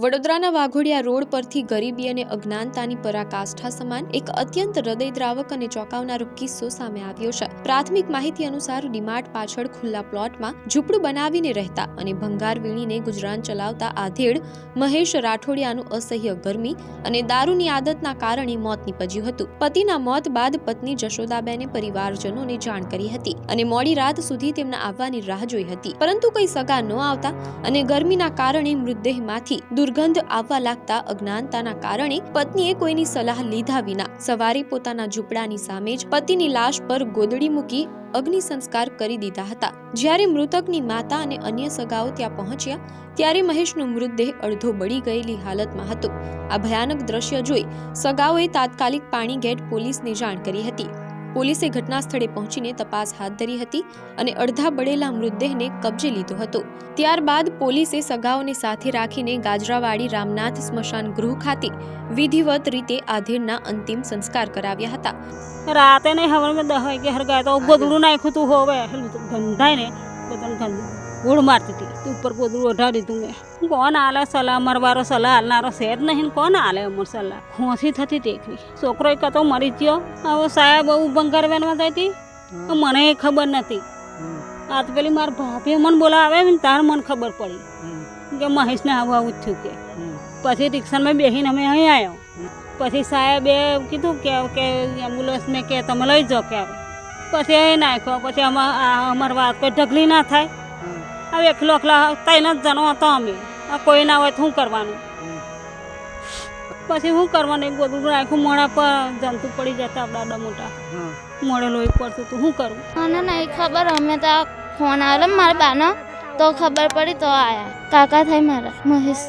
વડોદરાના વાઘોડિયા રોડ પરથી ગરીબી અને અજ્ઞાનતાની પરાકાષ્ઠા સમાન એક અત્યંત હૃદયદ્રાવક અને ચોંકાવનારો કિસ્સો સામે આવ્યો છે। પ્રાથમિક માહિતી અનુસાર ડીમાર્ટ પાછળ ખુલ્લા પ્લોટમાં ઝૂંપડું બનાવીને રહેતા અને ભંગાર વીણીને ગુજરાન ચલાવતા આધેડ મહેશ રાઠોડિયાનું અસહ્ય ગરમી અને દારૂની આદતના કારણે મોત નીપજ્યું હતું। પતિના મોત બાદ પત્ની જશોદાબેને પરિવારજનોને જાણ કરી હતી અને મોડી રાત સુધી તેમના આવવાની રાહ જોઈ હતી, પરંતુ કોઈ સગા ન આવતા અને ગરમીના કારણે મૃતદેહમાંથી દુર્ગંધ આવવા લાગતા અજ્ઞાનતાના કારણે પત્નીએ કોઈની સલાહ લીધા વિના સવારે પોતાના ઝૂંપડાની સામે જ પતિની લાશ પર ગોદડી મૂકી અગ્નિ સંસ્કાર કરી દીધા હતા। જ્યારે મૃતકની માતા અને અન્ય સગાઓ ત્યાં પહોંચ્યા ત્યારે મહેશનો મૃતદેહ અડધો બળી ગયેલી હાલતમાં હતો। આ ભયાનક દ્રશ્ય જોઈ સગાઓએ તાત્કાલિક પાણીગેટ પોલીસને જાણ કરી હતી। પોલીસે ઘટના સ્થળે પહોંચીને તપાસ હાથ ધરી હતી અને અડધા બળેલા મૃતદેહને કબજે લીધો હતો। ત્યારબાદ પોલીસે સગાઓને સાથે રાખીને ગાજરાવાડી રામનાથ સ્મશાન ગૃહ ખાતે વિધિવત રીતે આધેડના અંતિમ સંસ્કાર કરાવ્યા હતા। રાતે નહીં હવારમાં 10 વાગે હરગાય તો ગોદડું નાખ્યું તું હોવે ગંધાય ને બધાને ગંધ ગોળ મારતી હતી ઉપર ગોદડું ઓઢાડી દીધું મેં। કોણ આલે સલાહ મરવારો સલાહ હાલનારો છે જ નહીં, કોણ આલે અમર સલાહ ખોસી થતી ટેકવી છોકરો એક તો મરી ગયો। હવે સાહેબ બહુ બંગાર વેનવા જતી મને ખબર નથી। આ તો પેલી મારા ભાભી મને બોલાવે ને તાર મને ખબર પડી કે મહેશને આવું આવું જ થયું કે પછી રિક્ષામાં બેસીને અમે અહીં આવ્યો। પછી સાહેબે કીધું કે એમ્બ્યુલન્સ મેં કે તમે લઈ જાઓ કે પછી અહીં નાખ્યો। પછી અમારી વાત કોઈ ઢગલી ના થાય। હવે એકલો એકલા 3 જ જણો હતો અમે, કોઈ ના હોય તો શું કરવાનું? પછી શું કરવાનું? એક ગોદડું નાખ્યું મોડા પર જંતુ પડી જતા દાદા મોટા મોડે લોહી પડતું તો શું કરવું? મને નહીં ખબર, અમે તો ફોન આવ્યો મારા બાનો તો ખબર પડી તો આયા કાકા થાય મારા મહેશ।